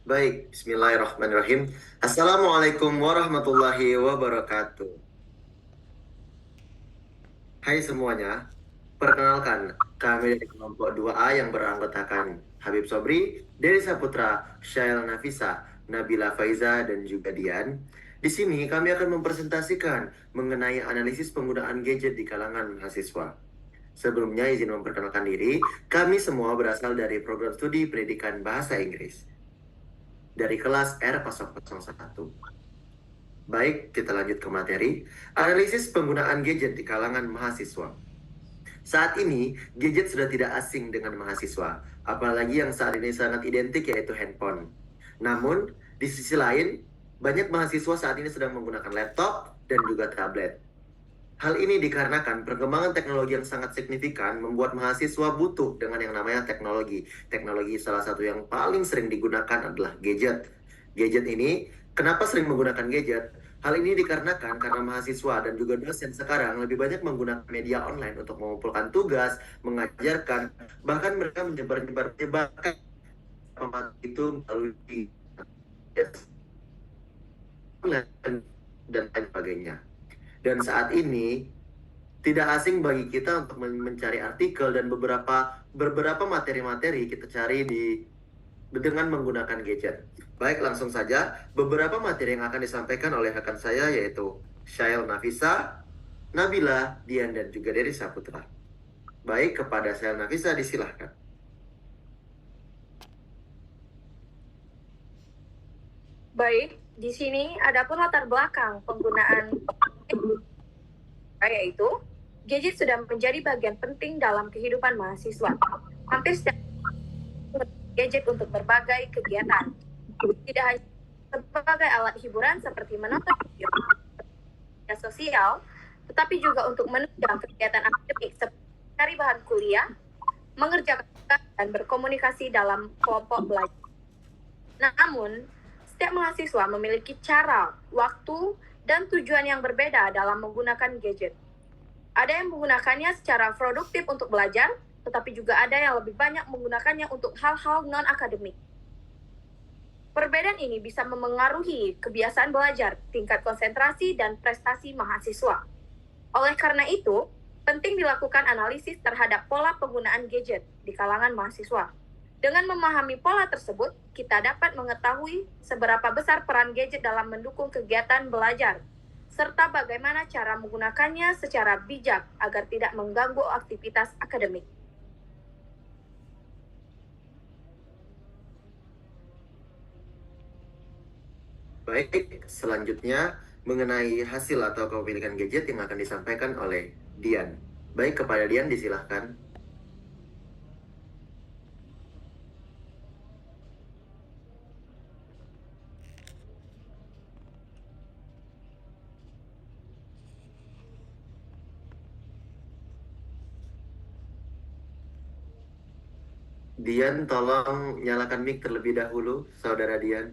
Baik, bismillahirrahmanirrahim. Assalamualaikum warahmatullahi wabarakatuh. Hai semuanya, perkenalkan, kami dari kelompok 2A yang beranggotakan Habib Sobri, Dery Saputra, Syail Nafisa, Nabila Faiza, dan juga Dian. Di sini kami akan mempresentasikan mengenai analisis penggunaan gadget di kalangan mahasiswa. Sebelumnya izin memperkenalkan diri, kami semua berasal dari program studi pendidikan bahasa Inggris dari kelas R001. Baik, kita lanjut ke materi. Analisis penggunaan gadget di kalangan mahasiswa. Saat ini, gadget sudah tidak asing dengan mahasiswa, apalagi yang saat ini sangat identik yaitu handphone. Namun, di sisi lain, banyak mahasiswa saat ini sedang menggunakan laptop dan juga tablet. Hal ini dikarenakan perkembangan teknologi yang sangat signifikan membuat mahasiswa butuh dengan yang namanya teknologi. Teknologi salah satu yang paling sering digunakan adalah gadget. Gadget ini, kenapa sering menggunakan gadget? Hal ini dikarenakan karena mahasiswa dan juga dosen sekarang lebih banyak menggunakan media online untuk mengumpulkan tugas, mengajarkan, bahkan mereka menyebarkan itu melalui online dan lain sebagainya. Dan saat ini tidak asing bagi kita untuk mencari artikel dan beberapa materi-materi kita cari dengan menggunakan gadget. Baik, langsung saja beberapa materi yang akan disampaikan oleh rekan saya yaitu Syail Nafisa, Nabila, Dian, dan juga Dery Saputra. Baik, kepada Syail Nafisa disilahkan. Baik, di sini ada pun latar belakang penggunaan yaitu gadget sudah menjadi bagian penting dalam kehidupan mahasiswa. Hampir setiap gadget untuk berbagai kegiatan. Tidak hanya sebagai alat hiburan seperti menonton video, media sosial, tetapi juga untuk menunjang kegiatan akademik seperti mencari bahan kuliah, mengerjakan tugas, dan berkomunikasi dalam kelompok belajar. Namun, setiap mahasiswa memiliki cara, waktu, dan tujuan yang berbeda dalam menggunakan gadget. Ada yang menggunakannya secara produktif untuk belajar, tetapi juga ada yang lebih banyak menggunakannya untuk hal-hal non-akademik. Perbedaan ini bisa memengaruhi kebiasaan belajar, tingkat konsentrasi, dan prestasi mahasiswa. Oleh karena itu, penting dilakukan analisis terhadap pola penggunaan gadget di kalangan mahasiswa. Dengan memahami pola tersebut, kita dapat mengetahui seberapa besar peran gadget dalam mendukung kegiatan belajar, serta bagaimana cara menggunakannya secara bijak agar tidak mengganggu aktivitas akademik. Baik, selanjutnya mengenai hasil atau kepemilikan gadget yang akan disampaikan oleh Dian. Baik, kepada Dian disilahkan. Dian, tolong nyalakan mic terlebih dahulu, saudara Dian.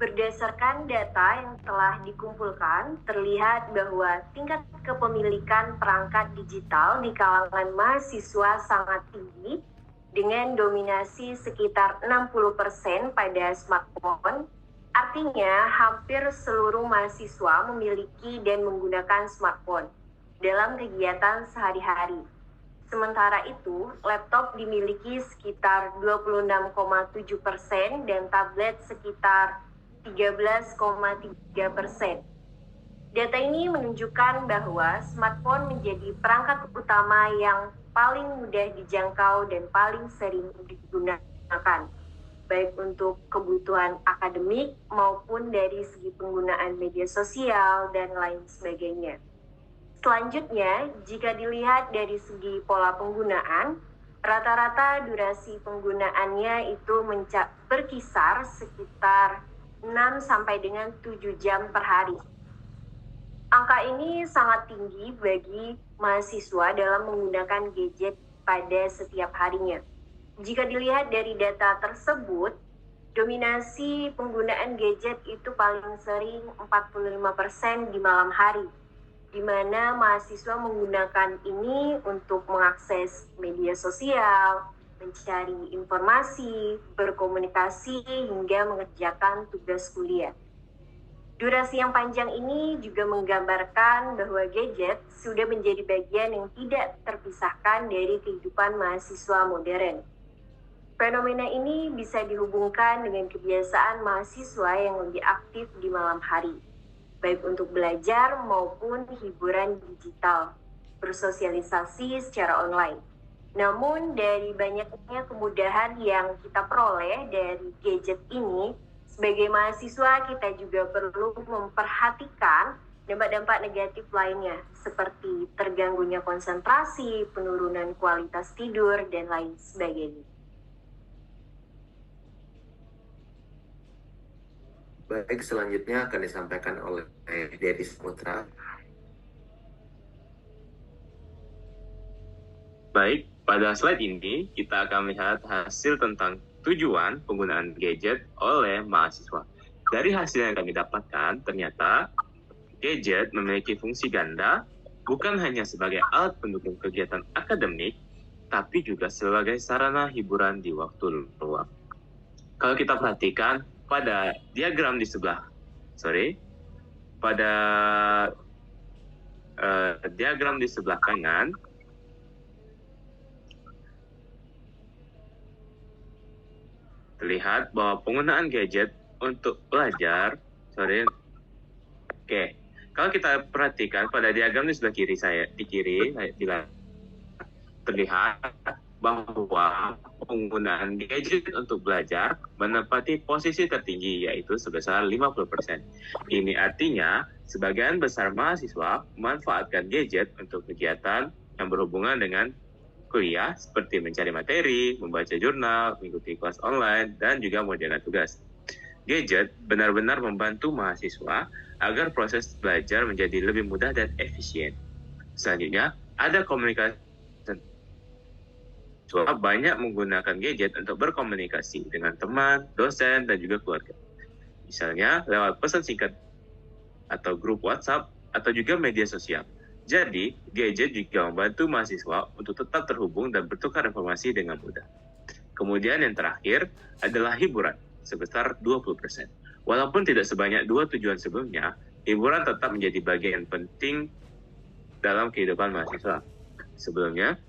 Berdasarkan data yang telah dikumpulkan, terlihat bahwa tingkat kepemilikan perangkat digital di kalangan mahasiswa sangat tinggi, dengan dominasi sekitar 60% pada smartphone. Artinya, hampir seluruh mahasiswa memiliki dan menggunakan smartphone dalam kegiatan sehari-hari. Sementara itu, laptop dimiliki sekitar 26,7% dan tablet sekitar 13,3%. Data ini menunjukkan bahwa smartphone menjadi perangkat utama yang paling mudah dijangkau dan paling sering digunakan, baik untuk kebutuhan akademik maupun dari segi penggunaan media sosial dan lain sebagainya. Selanjutnya, jika dilihat dari segi pola penggunaan, rata-rata durasi penggunaannya itu berkisar sekitar 6 sampai dengan 7 jam per hari. Angka ini sangat tinggi bagi mahasiswa dalam menggunakan gadget pada setiap harinya. Jika dilihat dari data tersebut, Dominasi penggunaan gadget itu paling sering 45% di malam hari, di mana mahasiswa menggunakan ini untuk mengakses media sosial, mencari informasi, berkomunikasi, hingga mengerjakan tugas kuliah. Durasi yang panjang ini juga menggambarkan bahwa gadget sudah menjadi bagian yang tidak terpisahkan dari kehidupan mahasiswa modern. Fenomena ini bisa dihubungkan dengan kebiasaan mahasiswa yang lebih aktif di malam hari, baik untuk belajar maupun hiburan digital, bersosialisasi secara online. Namun dari banyaknya kemudahan yang kita peroleh dari gadget ini, sebagai mahasiswa kita juga perlu memperhatikan dampak-dampak negatif lainnya, seperti terganggunya konsentrasi, penurunan kualitas tidur, dan lain sebagainya. Baik, selanjutnya akan disampaikan oleh Dedi Saputra. Baik, pada slide ini kita akan melihat hasil tentang tujuan penggunaan gadget oleh mahasiswa. Dari hasil yang kami dapatkan, ternyata gadget memiliki fungsi ganda, bukan hanya sebagai alat pendukung kegiatan akademik, tapi juga sebagai sarana hiburan di waktu luang. Kalau kita perhatikan pada diagram di sebelah, diagram di sebelah kanan, terlihat bahwa penggunaan gadget untuk belajar, kalau kita perhatikan pada diagram di sebelah kiri terlihat bahwa penggunaan gadget untuk belajar menempati posisi tertinggi, yaitu sebesar 50%. Ini artinya sebagian besar mahasiswa memanfaatkan gadget untuk kegiatan yang berhubungan dengan kuliah, seperti mencari materi, membaca jurnal, mengikuti kelas online, dan juga mengerjakan tugas. Gadget benar-benar membantu mahasiswa agar proses belajar menjadi lebih mudah dan efisien. Selanjutnya, ada komunikasi. Banyak menggunakan gadget untuk berkomunikasi dengan teman, dosen, dan juga keluarga. Misalnya lewat pesan singkat atau grup WhatsApp atau juga media sosial. Jadi, gadget juga membantu mahasiswa untuk tetap terhubung dan bertukar informasi dengan mudah. Kemudian yang terakhir adalah hiburan, sebesar 20%. Walaupun tidak sebanyak dua tujuan sebelumnya, hiburan tetap menjadi bagian penting dalam kehidupan mahasiswa. Sebelumnya,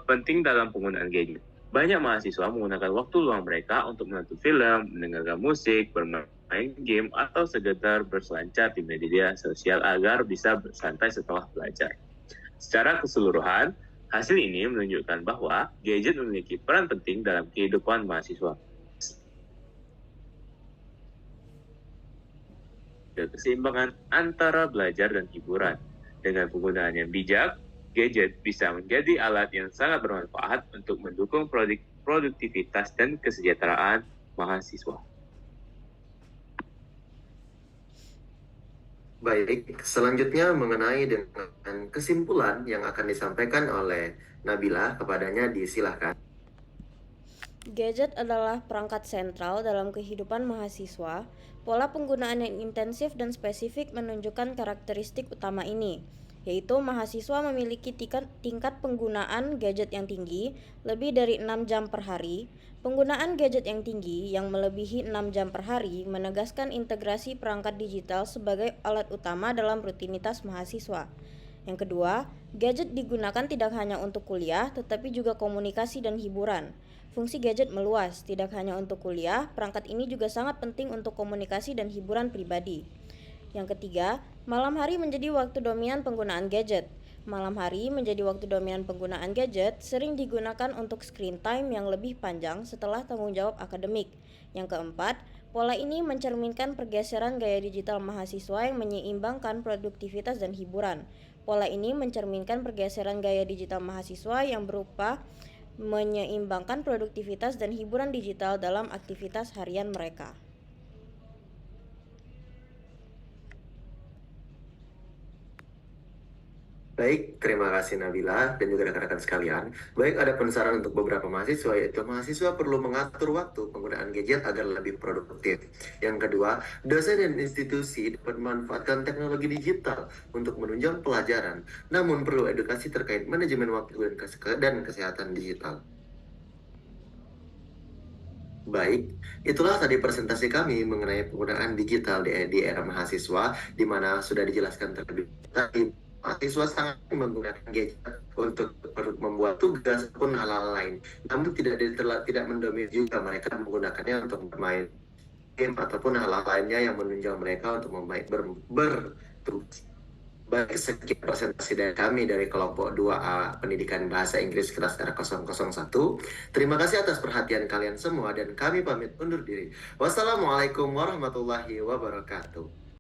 penting dalam penggunaan gadget. Banyak mahasiswa menggunakan waktu luang mereka untuk menonton film, mendengarkan musik, bermain game, atau sekedar berselancar di media sosial agar bisa bersantai setelah belajar. Secara keseluruhan, hasil ini menunjukkan bahwa gadget memiliki peran penting dalam kehidupan mahasiswa. Keseimbangan antara belajar dan hiburan. Dengan penggunaan yang bijak, gadget bisa menjadi alat yang sangat bermanfaat untuk mendukung produktivitas dan kesejahteraan mahasiswa. Baik, selanjutnya mengenai dengan kesimpulan yang akan disampaikan oleh Nabila, kepadanya disilahkan. Gadget adalah perangkat sentral dalam kehidupan mahasiswa. Pola penggunaan yang intensif dan spesifik menunjukkan karakteristik utama ini, yaitu mahasiswa memiliki tingkat penggunaan gadget yang tinggi, lebih dari 6 jam per hari. Penggunaan gadget yang tinggi yang melebihi 6 jam per hari menegaskan integrasi perangkat digital sebagai alat utama dalam rutinitas mahasiswa. Yang kedua, gadget digunakan tidak hanya untuk kuliah, tetapi juga komunikasi dan hiburan. Fungsi gadget meluas, tidak hanya untuk kuliah, perangkat ini juga sangat penting untuk komunikasi dan hiburan pribadi. Yang ketiga, malam hari menjadi waktu dominan penggunaan gadget. Malam hari menjadi waktu dominan penggunaan gadget sering digunakan untuk screen time yang lebih panjang setelah tanggung jawab akademik. Yang keempat, pola ini mencerminkan pergeseran gaya digital mahasiswa yang menyeimbangkan produktivitas dan hiburan. Pola ini mencerminkan pergeseran gaya digital mahasiswa yang berupa menyeimbangkan produktivitas dan hiburan digital dalam aktivitas harian mereka. Baik, terima kasih Nabila dan juga rekan-rekan sekalian. Baik, ada saran untuk beberapa mahasiswa, yaitu mahasiswa perlu mengatur waktu penggunaan gadget agar lebih produktif. Yang kedua, dosen dan institusi dapat memanfaatkan teknologi digital untuk menunjang pelajaran, namun perlu edukasi terkait manajemen waktu dan kesehatan digital. Baik, itulah tadi presentasi kami mengenai penggunaan digital di era mahasiswa, di mana sudah dijelaskan terlebih dahulu. Mahasiswa sangat menggunakan gadget untuk membuat tugas ataupun hal-hal lain. Namun tidak mendominasi juga mereka menggunakannya untuk bermain game ataupun hal-hal lainnya yang menunjang mereka untuk bertugas. Baik, sekian presentasi dari kami dari kelompok 2A Pendidikan Bahasa Inggris kelas R001. Terima kasih atas perhatian kalian semua dan kami pamit undur diri. Wassalamualaikum warahmatullahi wabarakatuh.